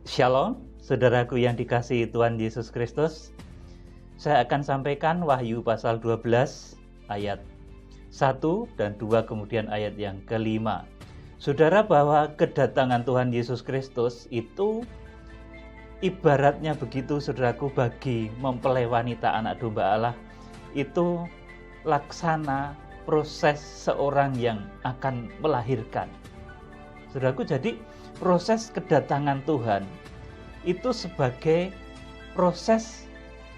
Shalom, saudaraku yang dikasihi Tuhan Yesus Kristus. Saya akan sampaikan Wahyu pasal 12 ayat 1 dan 2 kemudian ayat yang kelima. Saudara, bahwa kedatangan Tuhan Yesus Kristus itu ibaratnya begitu, saudaraku, bagi mempelai wanita anak domba Allah itu laksana proses seorang yang akan melahirkan. Saudaraku, jadi proses kedatangan Tuhan itu sebagai proses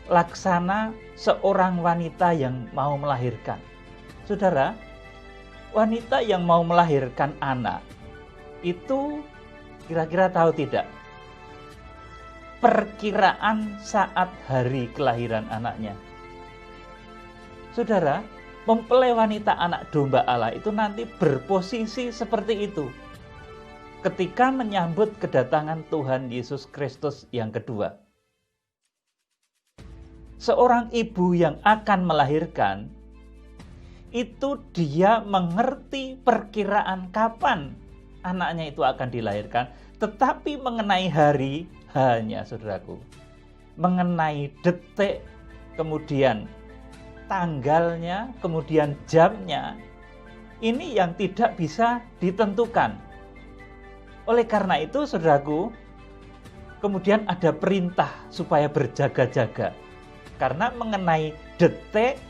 laksana seorang wanita yang mau melahirkan. Saudara, wanita yang mau melahirkan anak itu kira-kira tahu tidak perkiraan saat hari kelahiran anaknya? Saudara, mempelai wanita anak domba Allah itu nanti berposisi seperti itu ketika menyambut kedatangan Tuhan Yesus Kristus yang kedua. Seorang ibu yang akan melahirkan, itu dia mengerti perkiraan kapan anaknya itu akan dilahirkan, tetapi mengenai hari hanya, saudaraku, mengenai detik, kemudian tanggalnya, kemudian jamnya, ini yang tidak bisa ditentukan. Oleh karena itu, saudaraku, kemudian ada perintah supaya berjaga-jaga. Karena mengenai detik,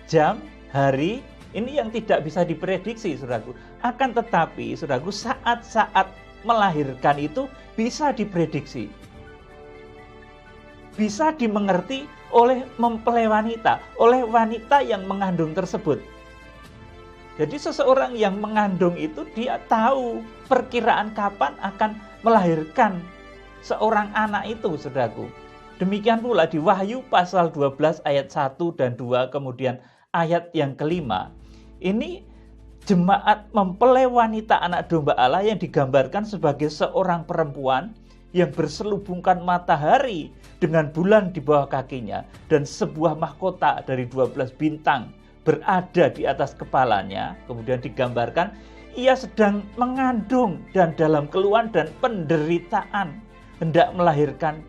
jam, hari, ini yang tidak bisa diprediksi, saudaraku. Akan tetapi, saudaraku, saat-saat melahirkan itu bisa diprediksi. Bisa dimengerti oleh mempelai wanita, oleh wanita yang mengandung tersebut. Jadi seseorang yang mengandung itu dia tahu perkiraan kapan akan melahirkan seorang anak itu, saudaraku. Demikian pula di Wahyu pasal 12 ayat 1 dan 2 kemudian ayat yang kelima. Ini jemaat mempelai wanita anak domba Allah yang digambarkan sebagai seorang perempuan yang berselubungkan matahari dengan bulan di bawah kakinya dan sebuah mahkota dari 12 bintang berada di atas kepalanya. Kemudian digambarkan ia sedang mengandung dan dalam keluhan dan penderitaan hendak melahirkan,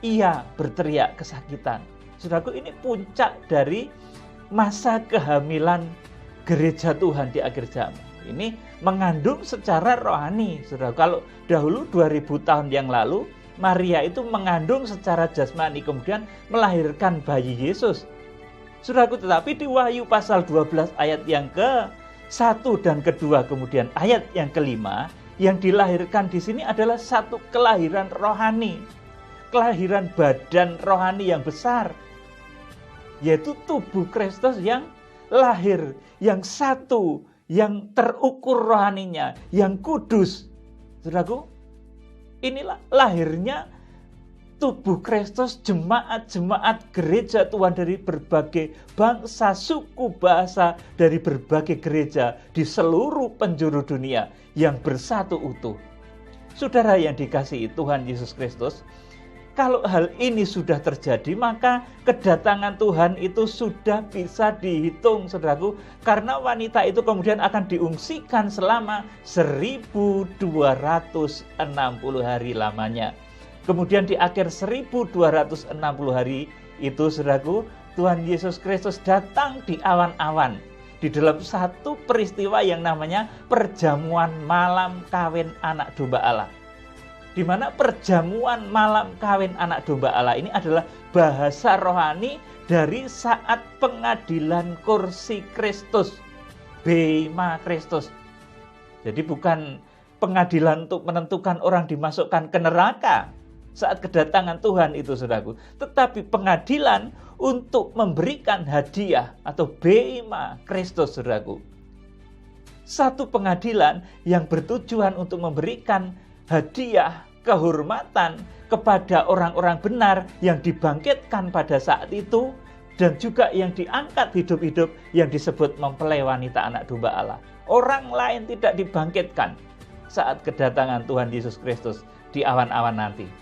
ia berteriak kesakitan. Saudaraku, ini puncak dari masa kehamilan gereja Tuhan di akhir zaman. Ini mengandung secara rohani. Saudara, kalau dahulu 2000 tahun yang lalu Maria itu mengandung secara jasmani kemudian melahirkan bayi Yesus. Saudaraku, tetapi di Wahyu pasal 12 ayat yang ke-1 dan ke-2 kemudian ayat yang kelima, yang dilahirkan di sini adalah satu kelahiran rohani, kelahiran badan rohani yang besar, yaitu tubuh Kristus yang lahir, yang satu, yang terukur rohaninya, yang kudus. Saudaraku, inilah lahirnya tubuh Kristus, jemaat-jemaat gereja Tuhan dari berbagai bangsa, suku, bahasa, dari berbagai gereja di seluruh penjuru dunia yang bersatu utuh. Saudara yang dikasihi Tuhan Yesus Kristus, kalau hal ini sudah terjadi, maka kedatangan Tuhan itu sudah bisa dihitung, saudaraku, karena wanita itu kemudian akan diungsikan selama 1260 hari lamanya. Kemudian di akhir 1260 hari itu, saudaraku, Tuhan Yesus Kristus datang di awan-awan di dalam satu peristiwa yang namanya perjamuan malam kawin anak domba Allah. Di mana perjamuan malam kawin anak domba Allah ini adalah bahasa rohani dari saat pengadilan kursi Kristus, bema Kristus. Jadi bukan pengadilan untuk menentukan orang dimasukkan ke neraka saat kedatangan Tuhan itu, saudaraku, tetapi pengadilan untuk memberikan hadiah atau bema Kristus, saudaraku. Satu pengadilan yang bertujuan untuk memberikan hadiah kehormatan kepada orang-orang benar yang dibangkitkan pada saat itu dan juga yang diangkat hidup-hidup yang disebut mempelai wanita anak domba Allah. Orang lain tidak dibangkitkan saat kedatangan Tuhan Yesus Kristus di awan-awan nanti.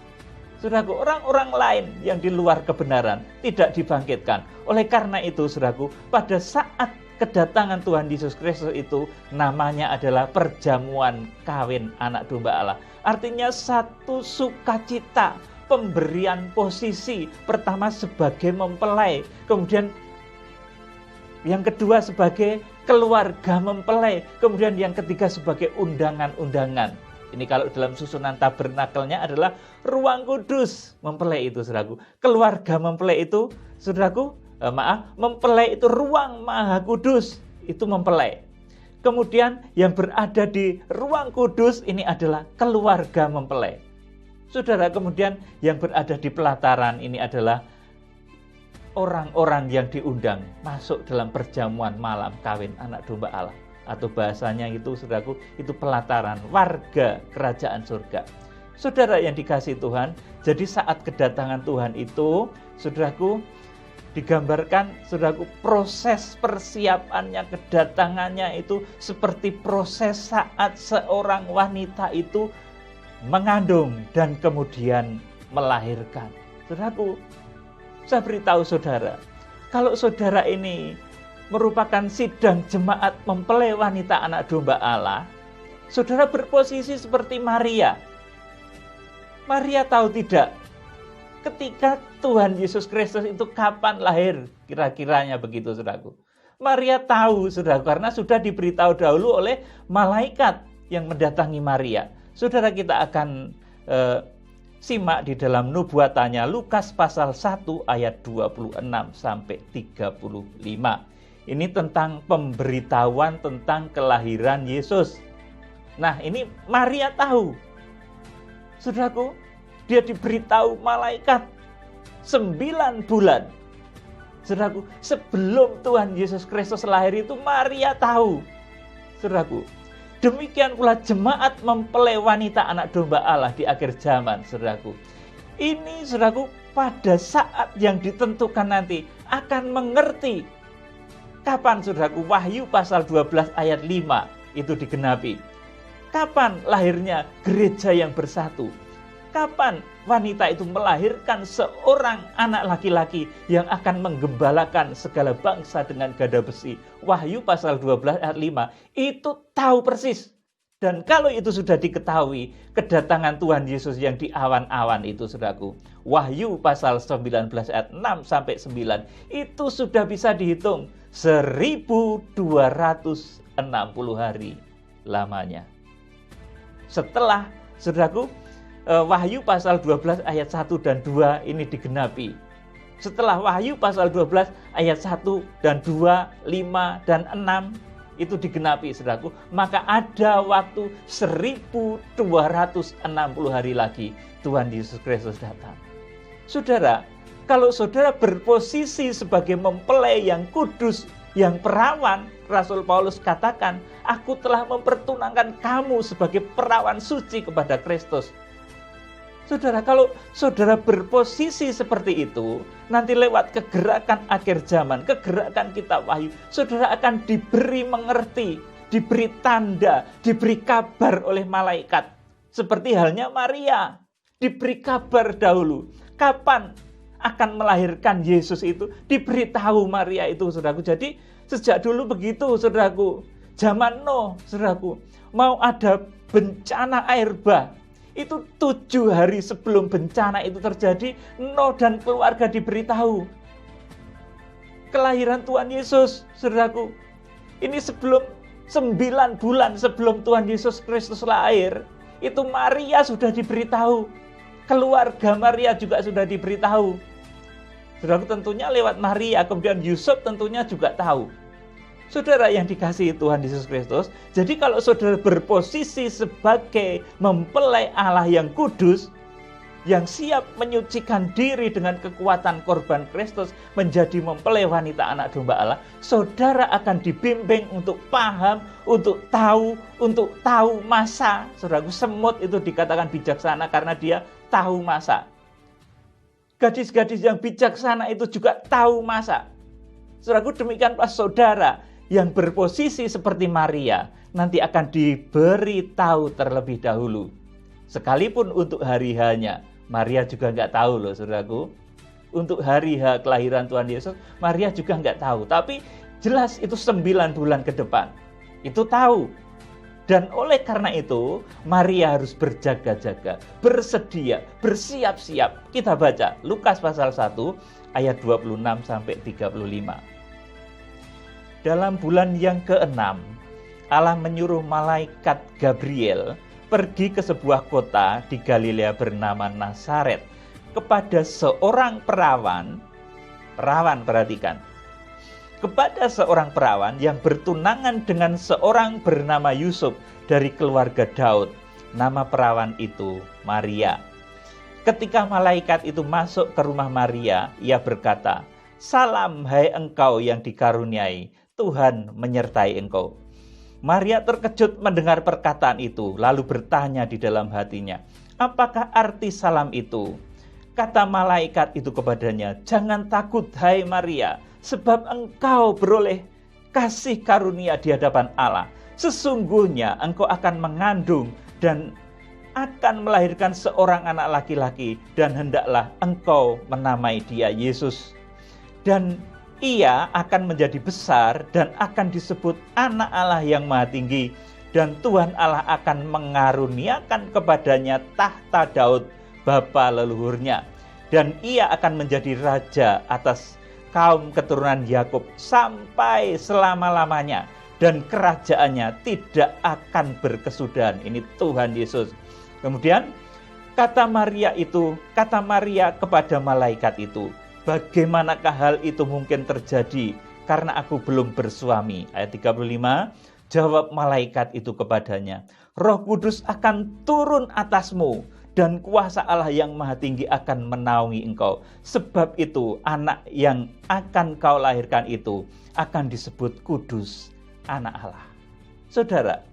Saudaraku, orang-orang lain yang di luar kebenaran tidak dibangkitkan. Oleh karena itu, saudaraku, pada saat kedatangan Tuhan Yesus Kristus itu namanya adalah perjamuan kawin anak domba Allah. Artinya satu sukacita, pemberian posisi. Pertama sebagai mempelai, kemudian yang kedua sebagai keluarga mempelai, kemudian yang ketiga sebagai undangan-undangan. Ini kalau dalam susunan tabernakelnya adalah ruang kudus mempelai itu, saudaraku. Keluarga mempelai itu, saudaraku, mempelai itu ruang maha kudus, itu mempelai. Kemudian yang berada di ruang kudus ini adalah keluarga mempelai. Saudara, kemudian yang berada di pelataran ini adalah orang-orang yang diundang masuk dalam perjamuan malam kawin anak domba Allah. Atau bahasanya itu, saudaraku, itu pelataran, warga kerajaan surga. Saudara yang dikasihi Tuhan, jadi saat kedatangan Tuhan itu, saudaraku, digambarkan, saudaraku, proses persiapannya, kedatangannya itu seperti proses saat seorang wanita itu mengandung dan kemudian melahirkan. Saudaraku, saya beritahu saudara, kalau saudara ini merupakan sidang jemaat mempelai wanita anak domba Allah, saudara berposisi seperti Maria. Maria tahu tidak ketika Tuhan Yesus Kristus itu kapan lahir, kira-kiranya begitu, saudaraku. Maria tahu, saudaraku, karena sudah diberitahu dahulu oleh malaikat yang mendatangi Maria. Saudara, kita akan simak di dalam nubuatannya Lukas pasal 1 ayat 26 sampai 35. Ini tentang pemberitahuan tentang kelahiran Yesus. Nah, ini Maria tahu. Saudaraku, dia diberitahu malaikat 9 bulan. Saudaraku, sebelum Tuhan Yesus Kristus lahir itu Maria tahu. Saudaraku, demikian pula jemaat mempelai wanita anak domba Allah di akhir zaman, saudaraku. Ini, saudaraku, pada saat yang ditentukan nanti akan mengerti kapan, saudaraku, Wahyu pasal 12 ayat 5 itu digenapi. Kapan lahirnya gereja yang bersatu? Kapan wanita itu melahirkan seorang anak laki-laki yang akan menggembalakan segala bangsa dengan gada besi? Wahyu pasal 12 ayat 5 itu tahu persis. Dan kalau itu sudah diketahui, kedatangan Tuhan Yesus yang di awan-awan itu, saudaraku, Wahyu pasal 19 ayat 6 sampai 9 itu sudah bisa dihitung 1260 hari lamanya. Setelah, saudaraku, Wahyu pasal 12 ayat 1 dan 2 ini digenapi. Setelah Wahyu pasal 12 ayat 1 dan 2, 5 dan 6 itu digenapi, saudaraku, maka ada waktu 1260 hari lagi Tuhan Yesus Kristus datang. Saudara, kalau saudara berposisi sebagai mempelai yang kudus, yang perawan, Rasul Paulus katakan, aku telah mempertunangkan kamu sebagai perawan suci kepada Kristus. Saudara, kalau saudara berposisi seperti itu, nanti lewat kegerakan akhir zaman, kegerakan kitab Wahyu, saudara akan diberi mengerti, diberi tanda, diberi kabar oleh malaikat. Seperti halnya Maria, diberi kabar dahulu. Kapan akan melahirkan Yesus itu, diberitahu Maria itu, saudaraku. Jadi sejak dulu begitu, saudaraku. Zaman Nuh, saudaraku, mau ada bencana air bah, itu 7 hari sebelum bencana itu terjadi, Nuh dan keluarga diberitahu kelahiran Tuhan Yesus, saudaraku. Ini sebelum 9 bulan sebelum Tuhan Yesus Kristus lahir, itu Maria sudah diberitahu. Keluarga Maria juga sudah diberitahu. Saudaraku, tentunya lewat Maria, kemudian Yusuf tentunya juga tahu. Saudara yang dikasihi Tuhan Yesus Kristus, jadi kalau saudara berposisi sebagai mempelai Allah yang kudus, yang siap menyucikan diri dengan kekuatan korban Kristus menjadi mempelai wanita anak domba Allah, saudara akan dibimbing untuk paham, untuk tahu masa. Saudaraku, semut itu dikatakan bijaksana karena dia tahu masa. Gadis-gadis yang bijaksana itu juga tahu masa. Saudaraku, demikian pas saudara yang berposisi seperti Maria nanti akan diberi tahu terlebih dahulu. Sekalipun untuk hari H-nya, Maria juga nggak tahu loh, saudaraku. Untuk hari H kelahiran Tuhan Yesus, Maria juga nggak tahu. Tapi Jelas itu 9 bulan ke depan. Itu tahu. Dan oleh karena itu, Maria harus berjaga-jaga, bersedia, bersiap-siap. Kita baca Lukas pasal 1 ayat 26 sampai 35. Dalam bulan yang ke-6, Allah menyuruh malaikat Gabriel pergi ke sebuah kota di Galilea bernama Nazaret kepada seorang perawan perhatikan, kepada seorang perawan yang bertunangan dengan seorang bernama Yusuf dari keluarga Daud. Nama perawan itu Maria. Ketika malaikat itu masuk ke rumah Maria, ia berkata, "Salam hai engkau yang dikaruniai, Tuhan menyertai engkau." Maria terkejut mendengar perkataan itu, lalu bertanya di dalam hatinya, "Apakah arti salam itu?" Kata malaikat itu kepadanya, "Jangan takut hai Maria, sebab engkau beroleh kasih karunia di hadapan Allah. Sesungguhnya engkau akan mengandung dan akan melahirkan seorang anak laki-laki, dan hendaklah engkau menamai dia Yesus. Dan ia akan menjadi besar dan akan disebut Anak Allah yang Maha Tinggi, dan Tuhan Allah akan mengaruniakan kepadanya tahta Daud bapa leluhurnya, dan ia akan menjadi raja atas kaum keturunan Yakub sampai selama-lamanya, dan kerajaannya tidak akan berkesudahan." Ini Tuhan Yesus. Kemudian kata Maria kepada malaikat itu, "Bagaimanakah hal itu mungkin terjadi karena aku belum bersuami?" Ayat 35, jawab malaikat itu kepadanya, "Roh Kudus akan turun atasmu, dan kuasa Allah yang Maha Tinggi akan menaungi engkau. Sebab itu anak yang akan kau lahirkan itu akan disebut kudus, Anak Allah." Saudara,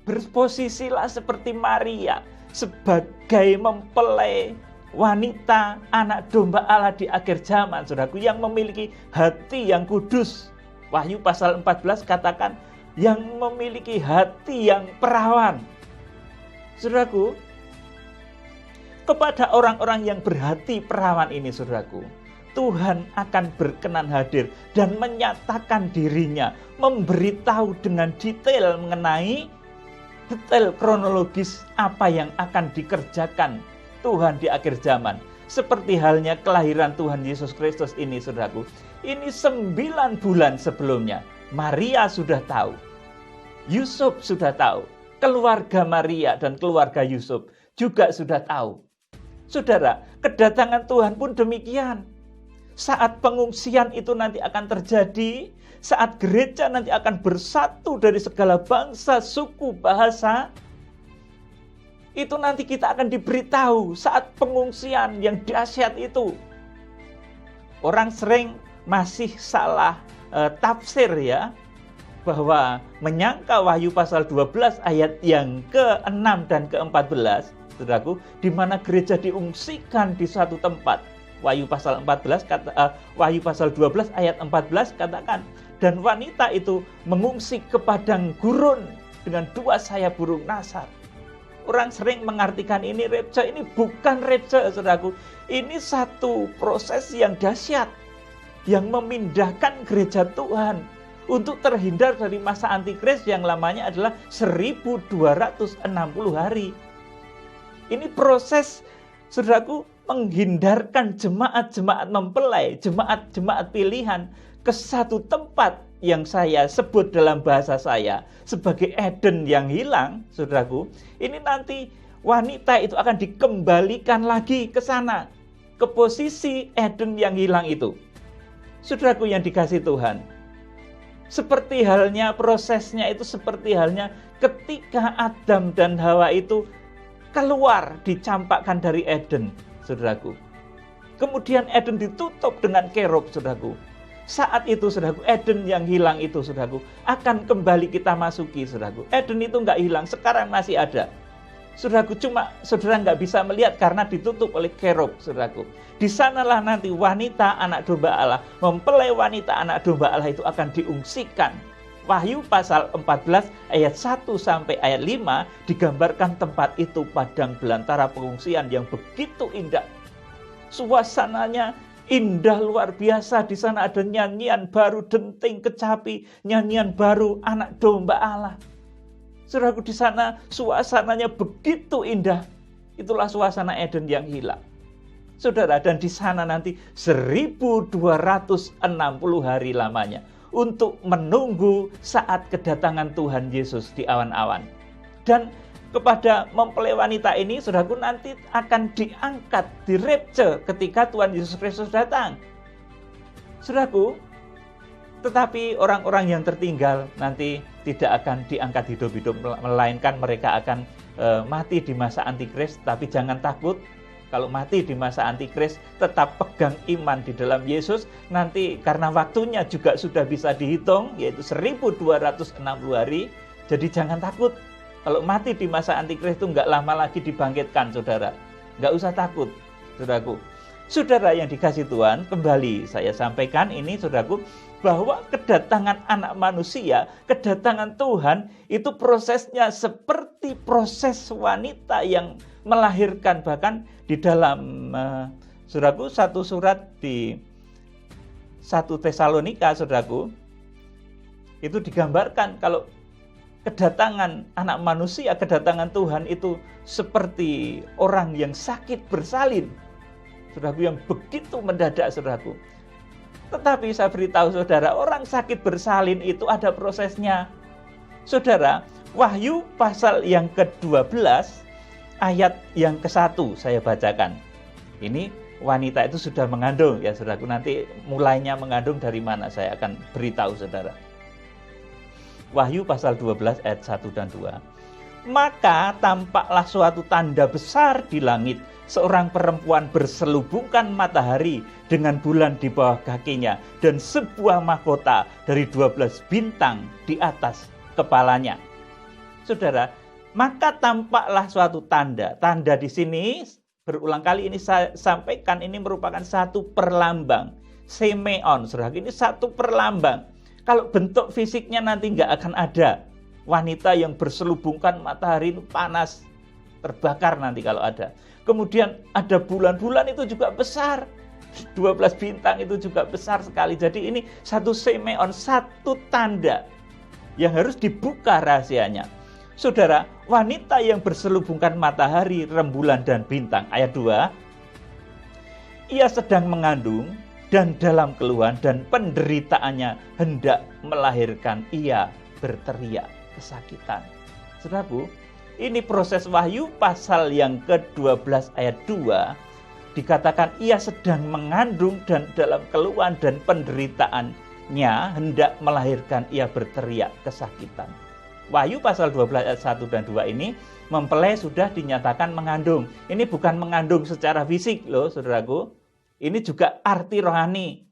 berposisilah seperti Maria sebagai mempelai wanita anak domba Allah di akhir zaman, saudaraku, yang memiliki hati yang kudus. Wahyu pasal 14 katakan yang memiliki hati yang perawan. Saudaraku, kepada orang-orang yang berhati perawan ini, saudaraku, Tuhan akan berkenan hadir dan menyatakan dirinya, memberitahu dengan detail mengenai detail kronologis apa yang akan dikerjakan Tuhan di akhir zaman. Seperti halnya kelahiran Tuhan Yesus Kristus ini, saudaraku. Ini 9 bulan sebelumnya. Maria sudah tahu. Yusuf sudah tahu. Keluarga Maria dan keluarga Yusuf juga sudah tahu. Saudara, kedatangan Tuhan pun demikian. Saat pengungsian itu nanti akan terjadi, saat gereja nanti akan bersatu dari segala bangsa, suku, bahasa, itu nanti kita akan diberitahu saat pengungsian yang dahsyat itu. Orang sering masih salah tafsir ya, bahwa menyangka Wahyu pasal 12 ayat yang ke-6 dan ke-14, saudaraku, di mana gereja diungsikan di suatu tempat. Wahyu pasal 12 ayat 14 katakan, "Dan wanita itu mengungsi ke padang gurun dengan 2 sayap burung nasar." Orang sering mengartikan ini rapture. Ini bukan rapture, saudaraku. Ini satu proses yang dahsyat yang memindahkan gereja Tuhan untuk terhindar dari masa antikris yang lamanya adalah 1260 hari. Ini proses, saudaraku, menghindarkan jemaat-jemaat mempelai, jemaat-jemaat pilihan ke satu tempat yang saya sebut dalam bahasa saya sebagai Eden yang hilang, saudaraku. Ini nanti wanita itu akan dikembalikan lagi ke sana, ke posisi Eden yang hilang itu. Saudaraku yang dikasihi Tuhan, seperti halnya prosesnya itu seperti halnya ketika Adam dan Hawa itu keluar, dicampakkan dari Eden, saudaraku. Kemudian Eden ditutup dengan kerub, saudaraku. Saat itu, saudaraku, Eden yang hilang itu, saudaraku, akan kembali kita masuki, saudaraku. Eden itu nggak hilang, sekarang masih ada. Saudaraku, cuma saudara nggak bisa melihat karena ditutup oleh kerub, saudaraku. Di sanalah nanti wanita anak domba Allah, mempelai wanita anak domba Allah itu akan diungsikan. Wahyu pasal 14 ayat 1 sampai ayat 5 digambarkan tempat itu padang belantara pengungsian yang begitu indah. Suasananya Indah luar biasa, di sana ada nyanyian baru, denting kecapi, nyanyian baru anak domba Allah. Saudaraku, di sana suasananya begitu indah. Itulah suasana Eden yang hilang. Saudara, dan di sana nanti 1260 hari lamanya untuk menunggu saat kedatangan Tuhan Yesus di awan-awan. Dan kepada mempelai wanita ini, saudaraku, nanti akan diangkat, direpture ketika Tuhan Yesus Kristus datang. Saudaraku, tetapi orang-orang yang tertinggal nanti tidak akan diangkat hidup-hidup, melainkan mereka akan mati di masa Antikris. Tapi jangan takut, kalau mati di masa Antikris, tetap pegang iman di dalam Yesus. Nanti karena waktunya juga sudah bisa dihitung, yaitu 1260 hari. Jadi jangan takut. Kalau mati di masa Antikris itu nggak lama lagi dibangkitkan, saudara. Nggak usah takut, saudaraku. Saudara yang dikasih Tuhan, kembali saya sampaikan ini, saudaraku, bahwa kedatangan anak manusia, kedatangan Tuhan, itu prosesnya seperti proses wanita yang melahirkan. Bahkan di dalam, saudaraku, satu surat di 1 Tesalonika, saudaraku, itu digambarkan kalau kedatangan anak manusia, kedatangan Tuhan itu seperti orang yang sakit bersalin. Saudaraku, yang begitu mendadak, saudaraku. Tetapi saya beritahu saudara, orang sakit bersalin itu ada prosesnya. Saudara, Wahyu pasal yang ke-12 ayat yang ke-1 saya bacakan. Ini wanita itu sudah mengandung, ya saudaraku. Nanti mulainya mengandung dari mana saya akan beritahu saudara. Wahyu pasal 12 ayat 1 dan 2. Maka tampaklah suatu tanda besar di langit, seorang perempuan berselubungkan matahari dengan bulan di bawah kakinya, dan sebuah mahkota dari 12 bintang di atas kepalanya. Saudara, maka tampaklah suatu tanda. Tanda di sini berulang kali ini saya sampaikan, ini merupakan satu perlambang. Semeon, saudara, ini satu perlambang. Kalau bentuk fisiknya nanti nggak akan ada. Wanita yang berselubungkan matahari itu panas, terbakar nanti kalau ada. Kemudian ada bulan-bulan itu juga besar. 12 bintang itu juga besar sekali. Jadi ini satu semeon, satu tanda yang harus dibuka rahasianya. Saudara, wanita yang berselubungkan matahari, rembulan, dan bintang. Ayat 2. Ia sedang mengandung dan dalam keluhan dan penderitaannya hendak melahirkan, ia berteriak kesakitan. Saudaraku, ini proses Wahyu pasal yang ke-12 ayat 2 dikatakan ia sedang mengandung dan dalam keluhan dan penderitaannya hendak melahirkan, ia berteriak kesakitan. Wahyu pasal 12 ayat 1 dan 2 ini mempelai sudah dinyatakan mengandung. Ini bukan mengandung secara fisik loh, saudaraku. Ini juga arti rohani.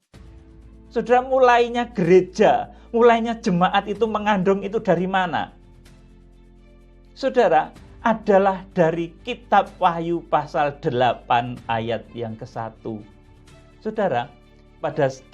Saudara, mulainya gereja, mulainya jemaat itu mengandung itu dari mana? Saudara, adalah dari kitab Wahyu pasal 8 ayat yang ke-1. Saudara,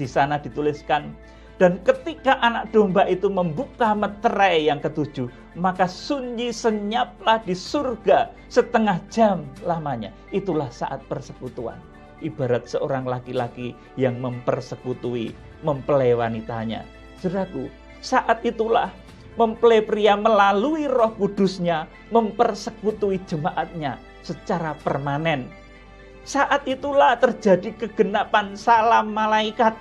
di sana dituliskan, dan ketika anak domba itu membuka meterai yang ke-7, maka sunyi senyaplah di surga setengah jam lamanya. Itulah saat persekutuan. Ibarat seorang laki-laki yang mempersekutui mempelai wanitanya. Saudaraku, saat itulah mempelai pria melalui Roh Kudusnya mempersekutui jemaatnya secara permanen. Saat itulah terjadi kegenapan salam malaikat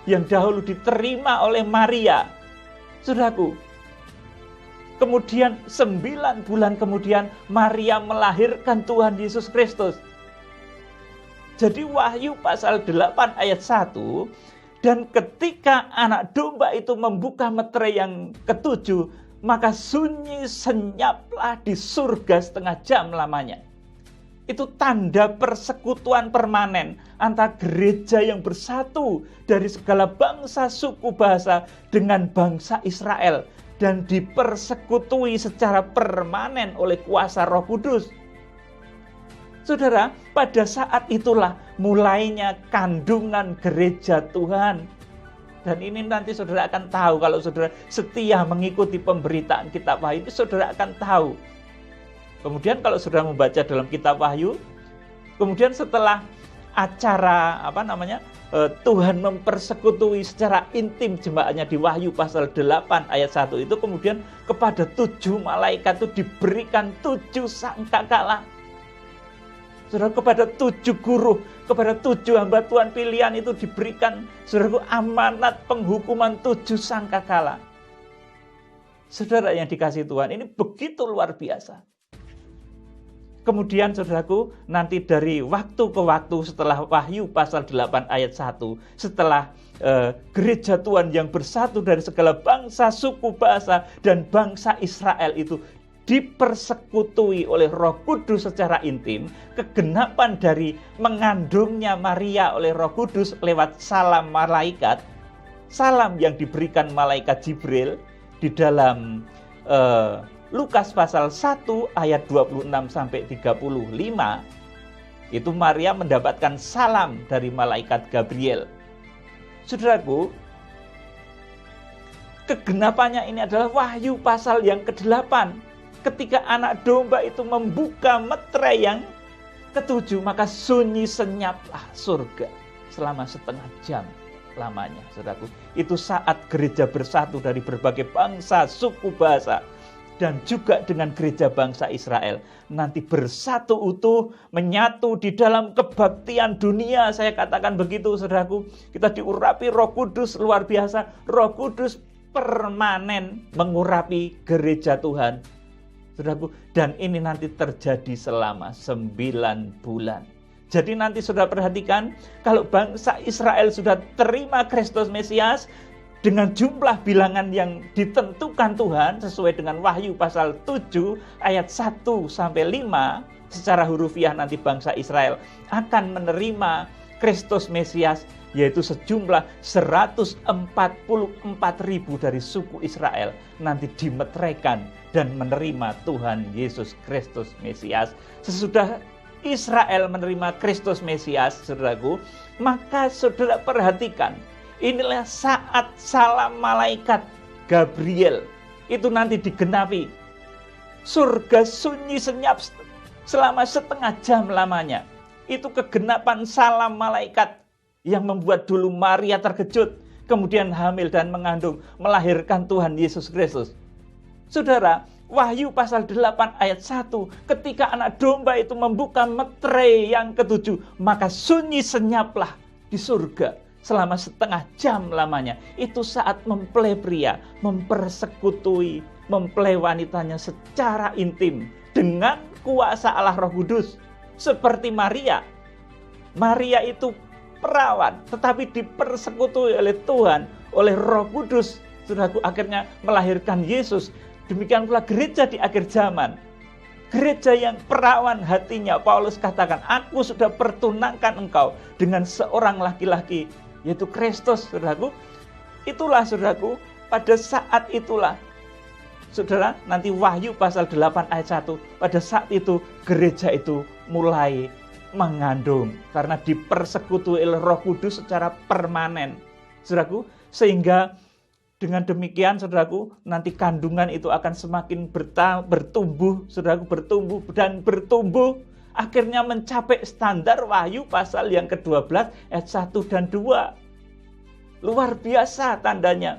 yang dahulu diterima oleh Maria. Saudaraku, kemudian 9 bulan kemudian Maria melahirkan Tuhan Yesus Kristus. Jadi Wahyu pasal 8 ayat 1, dan ketika anak domba itu membuka meterai yang ke-7, maka sunyi senyaplah di surga setengah jam lamanya. Itu tanda persekutuan permanen antara gereja yang bersatu dari segala bangsa, suku, bahasa dengan bangsa Israel, dan dipersekutui secara permanen oleh kuasa Roh Kudus. Saudara, pada saat itulah mulainya kandungan gereja Tuhan. Dan ini nanti saudara akan tahu, kalau saudara setia mengikuti pemberitaan kitab Wahyu, saudara akan tahu. Kemudian kalau saudara membaca dalam kitab Wahyu, kemudian setelah acara Tuhan mempersekutu secara intim jemaatnya di Wahyu pasal 8 ayat 1 itu, kemudian kepada 7 malaikat itu diberikan 7 sangkakala. Saudara, kepada 7 guru, kepada 7 hamba Tuhan pilihan itu diberikan, saudara, amanat penghukuman 7 sangkakala. Saudara yang dikasihi Tuhan, ini begitu luar biasa. Kemudian saudaraku, nanti dari waktu ke waktu setelah Wahyu pasal 8 ayat 1, setelah gereja Tuhan yang bersatu dari segala bangsa, suku, bahasa, dan bangsa Israel itu dipersekutui oleh Roh Kudus secara intim, kegenapan dari mengandungnya Maria oleh Roh Kudus lewat salam malaikat, salam yang diberikan malaikat Jibril di dalam Lukas pasal 1 ayat 26 sampai 35, itu Maria mendapatkan salam dari malaikat Gabriel. Saudaraku, kegenapannya ini adalah Wahyu pasal yang ke-8. Ketika anak domba itu membuka meterai yang ke-7, maka sunyi senyaplah surga selama setengah jam lamanya. Saudaraku, itu saat gereja bersatu dari berbagai bangsa, suku, bahasa, dan juga dengan gereja bangsa Israel nanti bersatu utuh, menyatu di dalam kebaktian dunia. Saya katakan begitu, saudaraku. Kita diurapi Roh Kudus luar biasa. Roh Kudus permanen mengurapi gereja Tuhan, saudaraku. Dan ini nanti terjadi selama 9 bulan. Jadi nanti saudara perhatikan, kalau bangsa Israel sudah terima Kristus Mesias dengan jumlah bilangan yang ditentukan Tuhan sesuai dengan Wahyu pasal 7 ayat 1 sampai 5, secara hurufiah nanti bangsa Israel akan menerima Kristus Mesias, yaitu sejumlah 144.000 dari suku Israel nanti dimeteraikan dan menerima Tuhan Yesus Kristus Mesias. Sesudah Israel menerima Kristus Mesias, saudaraku, maka saudara perhatikan, inilah saat salam malaikat Gabriel itu nanti digenapi. Surga sunyi senyap selama setengah jam lamanya. Itu kegenapan salam malaikat yang membuat dulu Maria terkejut, kemudian hamil dan mengandung, melahirkan Tuhan Yesus Kristus. Saudara, Wahyu pasal 8 ayat 1, ketika anak domba itu membuka meterai yang ke-7, maka sunyi senyaplah di surga selama setengah jam lamanya. Itu saat mempelai pria mempersekutui mempelai wanitanya secara intim dengan kuasa Allah Roh Kudus. Seperti Maria. Maria itu perawan, tetapi dipersekutui oleh Tuhan, oleh Roh Kudus. Saudaraku, akhirnya melahirkan Yesus. Demikian pula gereja di akhir zaman. Gereja yang perawan hatinya, Paulus katakan, aku sudah pertunangkan engkau dengan seorang laki-laki, yaitu Kristus, saudaraku. Itulah, saudaraku, pada saat itulah, saudara, nanti Wahyu pasal 8 ayat 1, pada saat itu gereja itu mulai mengandung karena dipersekutu oleh Roh Kudus secara permanen, saudaraku. Sehingga dengan demikian, saudaraku, nanti kandungan itu akan semakin bertumbuh, saudaraku, bertumbuh dan bertumbuh, akhirnya mencapai standar Wahyu pasal yang ke-12 ayat 1 dan 2. Luar biasa tandanya.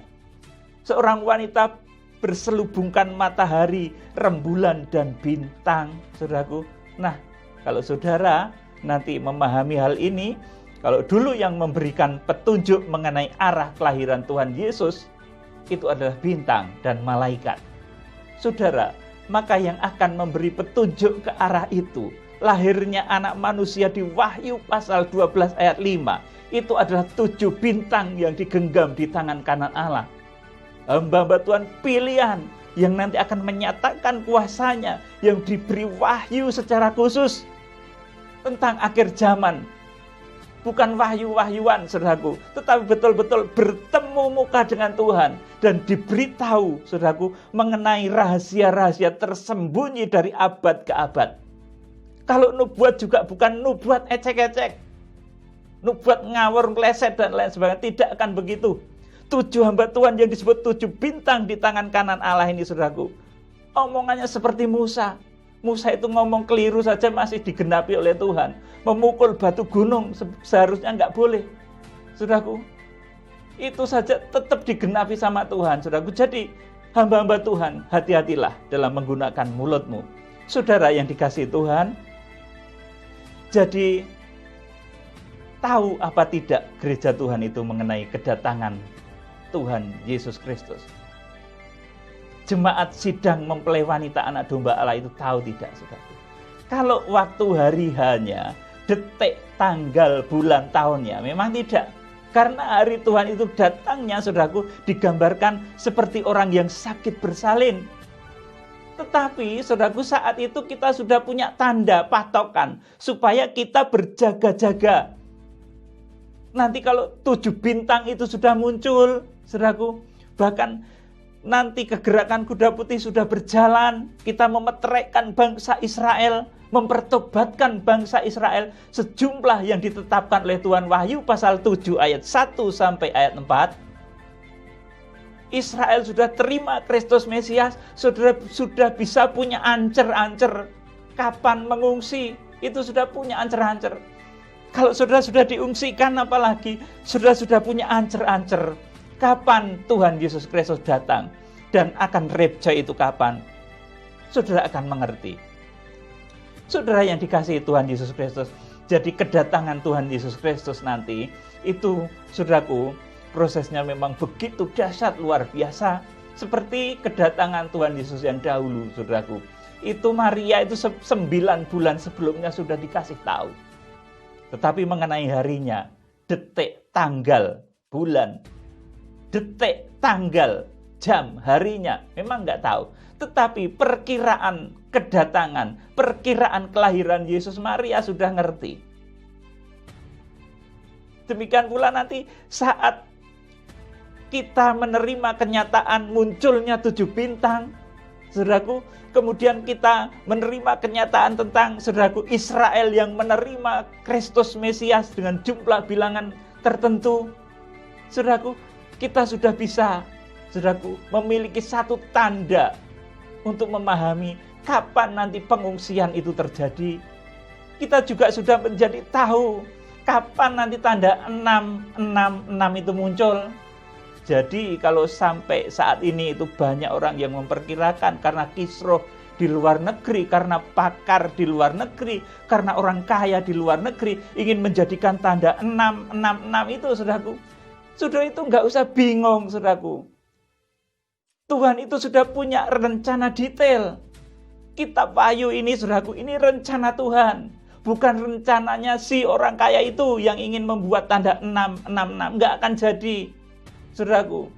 Seorang wanita berselubungkan matahari, rembulan, dan bintang, saudaraku. Nah, kalau saudara nanti memahami hal ini, kalau dulu yang memberikan petunjuk mengenai arah kelahiran Tuhan Yesus, itu adalah bintang dan malaikat. Saudara, maka yang akan memberi petunjuk ke arah itu, lahirnya anak manusia di Wahyu pasal 12 ayat 5, itu adalah 7 bintang yang digenggam di tangan kanan Allah. Hamba-hamba Tuhan pilihan yang nanti akan menyatakan kuasanya, yang diberi wahyu secara khusus tentang akhir zaman. Bukan wahyu-wahyuan, saudaraku, tetapi betul-betul bertemu muka dengan Tuhan dan diberitahu, saudaraku, mengenai rahasia-rahasia tersembunyi dari abad ke abad. Kalau nubuat juga bukan nubuat ecek-ecek, nubuat ngawur, meleset, dan lain sebagainya, tidak akan begitu. 7 hamba Tuhan yang disebut 7 bintang di tangan kanan Allah ini, saudaraku, omongannya seperti Musa. Musa itu ngomong keliru saja masih digenapi oleh Tuhan. Memukul batu gunung seharusnya nggak boleh. Saudaraku, itu saja tetap digenapi sama Tuhan. Saudaraku, jadi hamba-hamba Tuhan, hati-hatilah dalam menggunakan mulutmu. Saudara yang dikasihi Tuhan, jadi tahu apa tidak gereja Tuhan itu mengenai kedatangan Tuhan Yesus Kristus? Jemaat sidang mempelai wanita anak domba Allah itu tahu tidak, saudaraku? Kalau waktu hari hanya detik, tanggal, bulan, tahunnya memang tidak. Karena hari Tuhan itu datangnya, saudaraku, digambarkan seperti orang yang sakit bersalin. Tetapi, saudaraku, saat itu kita sudah punya tanda patokan supaya kita berjaga-jaga. Nanti kalau 7 bintang itu sudah muncul, saudaraku, bahkan nanti kegerakan kuda putih sudah berjalan, kita memeteraikan bangsa Israel, mempertobatkan bangsa Israel sejumlah yang ditetapkan oleh Tuhan. Wahyu pasal 7 ayat 1 sampai ayat 4. Israel sudah terima Kristus Mesias, sudah bisa punya ancer-ancer. Kapan mengungsi, itu sudah punya ancer-ancer. Kalau saudara sudah diungsikan, apalagi saudara sudah punya ancer-ancer. Kapan Tuhan Yesus Kristus datang dan akan rapture itu kapan? Saudara akan mengerti. Saudara yang dikasihi Tuhan Yesus Kristus, jadi kedatangan Tuhan Yesus Kristus nanti itu, saudaraku, prosesnya memang begitu dahsyat, luar biasa. Seperti kedatangan Tuhan Yesus yang dahulu, saudaraku. Itu Maria itu 9 bulan sebelumnya sudah dikasih tahu. Tetapi mengenai harinya, detik, tanggal, bulan, detik, tanggal, jam, harinya, memang nggak tahu. Tetapi perkiraan kedatangan, perkiraan kelahiran Yesus, Maria sudah ngerti. Demikian pula nanti saat kita menerima kenyataan munculnya 7 bintang, saudaraku, kemudian kita menerima kenyataan tentang, saudaraku, Israel yang menerima Kristus Mesias dengan jumlah bilangan tertentu, saudaraku, kita sudah bisa, saudaraku, memiliki satu tanda untuk memahami kapan nanti pengungsian itu terjadi. Kita juga sudah menjadi tahu kapan nanti tanda 666 itu muncul. Jadi kalau sampai saat ini itu banyak orang yang memperkirakan karena kisruh di luar negeri, karena pakar di luar negeri, karena orang kaya di luar negeri ingin menjadikan tanda 666 itu, saudaraku. Saudara itu nggak usah bingung, saudaraku. Tuhan itu sudah punya rencana detail. Kitab Wahyu ini, saudaraku, ini rencana Tuhan. Bukan rencananya si orang kaya itu yang ingin membuat tanda 666. Nggak akan jadi, saudaraku.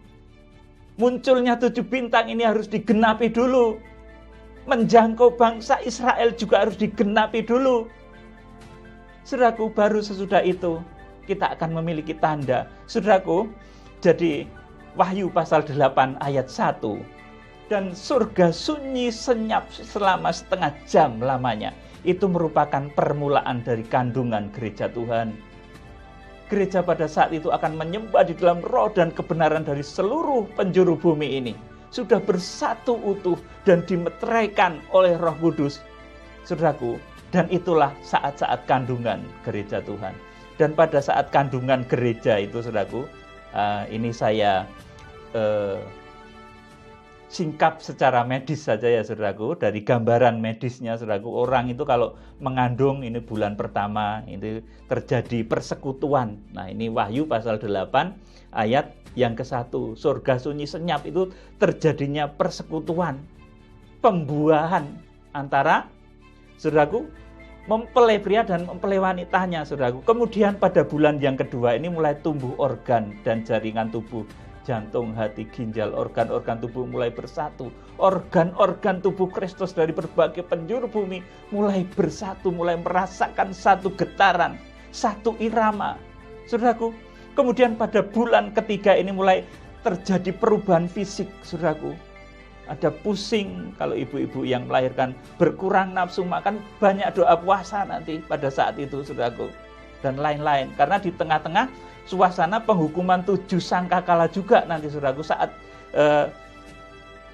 Munculnya 7 bintang ini harus digenapi dulu. Menjangkau bangsa Israel juga harus digenapi dulu. Saudaraku, baru sesudah itu kita akan memiliki tanda. Saudaraku, jadi Wahyu pasal 8 ayat 1. Dan surga sunyi senyap selama setengah jam lamanya. Itu merupakan permulaan dari kandungan gereja Tuhan. Gereja pada saat itu akan menyembah di dalam roh dan kebenaran dari seluruh penjuru bumi ini. Sudah bersatu utuh dan dimeteraikan oleh Roh Kudus. Saudaraku, dan itulah saat-saat kandungan gereja Tuhan. Dan pada saat kandungan gereja itu, saudaraku, ini saya singkap secara medis saja ya, saudaraku. Dari gambaran medisnya, saudaraku, orang itu kalau mengandung ini bulan pertama itu terjadi persekutuan. Nah, ini Wahyu pasal 8 ayat yang ke-1. Surga sunyi senyap itu terjadinya persekutuan, pembuahan antara, saudaraku, mempelai pria dan mempelai wanitanya, saudaraku. Kemudian pada bulan yang kedua ini mulai tumbuh organ dan jaringan tubuh. Jantung, hati, ginjal, organ-organ tubuh mulai bersatu. Organ-organ tubuh Kristus dari berbagai penjuru bumi mulai bersatu, mulai merasakan satu getaran, satu irama. Saudaraku, kemudian pada bulan ketiga ini mulai terjadi perubahan fisik, saudaraku. Ada pusing kalau ibu-ibu yang melahirkan, berkurang nafsu makan, banyak doa puasa nanti pada saat itu, saudaraku. Dan lain-lain. Karena di tengah-tengah suasana penghukuman 7 sangkakala juga nanti, saudaraku, saat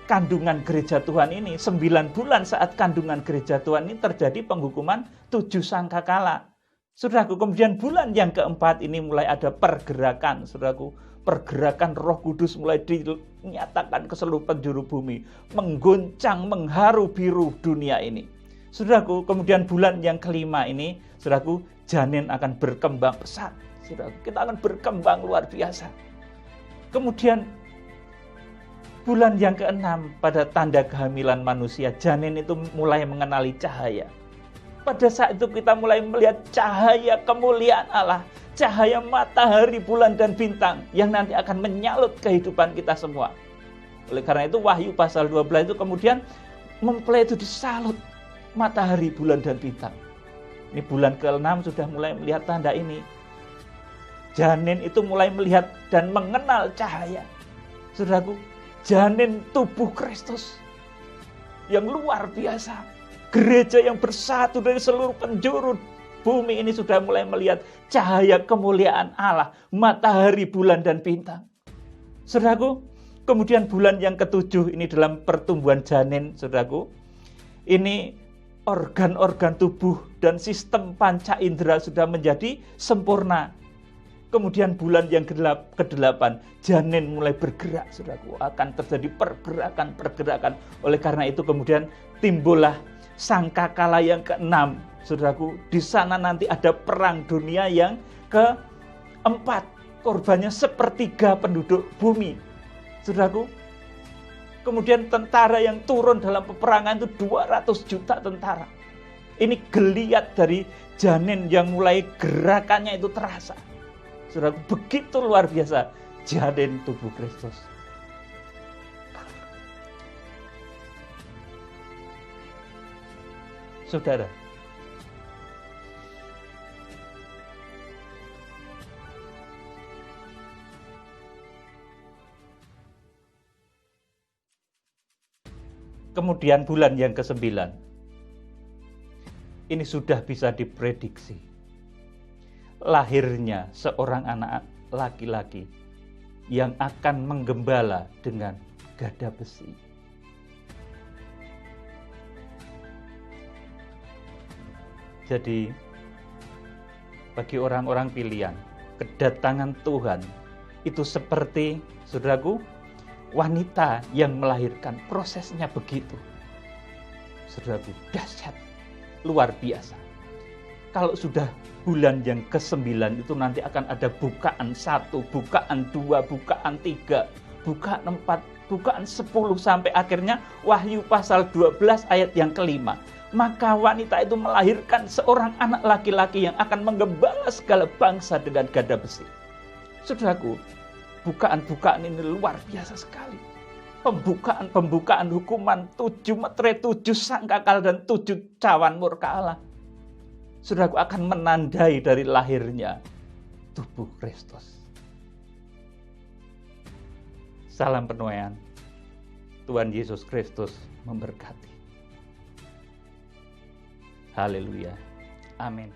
kandungan gereja Tuhan ini, 9 bulan saat kandungan gereja Tuhan ini terjadi penghukuman 7 sangkakala. Saudaraku, kemudian bulan yang keempat ini mulai ada pergerakan, saudaraku. Pergerakan Roh Kudus mulai dinyatakan ke seluruh penjuru bumi, menggoncang, mengharu biru dunia ini. Saudaraku, kemudian bulan yang kelima ini, saudaraku, janin akan berkembang pesat. Saudaraku, kita akan berkembang luar biasa. Kemudian bulan yang keenam, pada tanda kehamilan manusia, janin itu mulai mengenali cahaya. Pada saat itu kita mulai melihat cahaya kemuliaan Allah, cahaya matahari, bulan, dan bintang yang nanti akan menyalut kehidupan kita semua. Oleh karena itu Wahyu pasal 12 itu kemudian mempelai itu disalut matahari, bulan, dan bintang. Ini bulan ke-6 sudah mulai melihat tanda ini. Janin itu mulai melihat dan mengenal cahaya. Saudaraku, janin tubuh Kristus yang luar biasa. Gereja yang bersatu dari seluruh penjuru bumi ini sudah mulai melihat cahaya kemuliaan Allah, matahari, bulan, dan bintang. Saudaraku, kemudian bulan yang ke-7 ini dalam pertumbuhan janin, saudaraku. Ini organ-organ tubuh dan sistem panca indera sudah menjadi sempurna. Kemudian bulan yang ke-8, janin mulai bergerak, saudaraku. Akan terjadi pergerakan. Oleh karena itu kemudian timbullah sangkakala yang ke-6, saudaraku. Di sana nanti ada perang dunia yang ke-4. Korbannya 1/3 penduduk bumi, saudaraku. Kemudian tentara yang turun dalam peperangan itu 200 juta tentara. Ini geliat dari janin yang mulai gerakannya itu terasa. Saudaraku, begitu luar biasa janin tubuh Kristus. Saudara, kemudian bulan yang ke-9 ini sudah bisa diprediksi lahirnya seorang anak laki-laki yang akan menggembala dengan gada besi. Jadi bagi orang-orang pilihan, kedatangan Tuhan itu seperti, saudaraku, wanita yang melahirkan. Prosesnya begitu, saudaraku, dahsyat, luar biasa. Kalau sudah bulan yang ke-9 itu nanti akan ada bukaan 1, bukaan 2, bukaan 3, bukaan 4, bukaan 10, sampai akhirnya Wahyu pasal 12 ayat yang ke-5. Maka wanita itu melahirkan seorang anak laki-laki yang akan menggembala segala bangsa dengan gada besi. Saudaraku, bukaan-bukaan ini luar biasa sekali. Pembukaan hukuman 7 meterai, 7 sangkakala, dan 7 cawan murka Allah. Saudaraku, akan menandai dari lahirnya tubuh Kristus. Salam penuaian. Tuhan Yesus Kristus memberkati. Haleluya. Amin.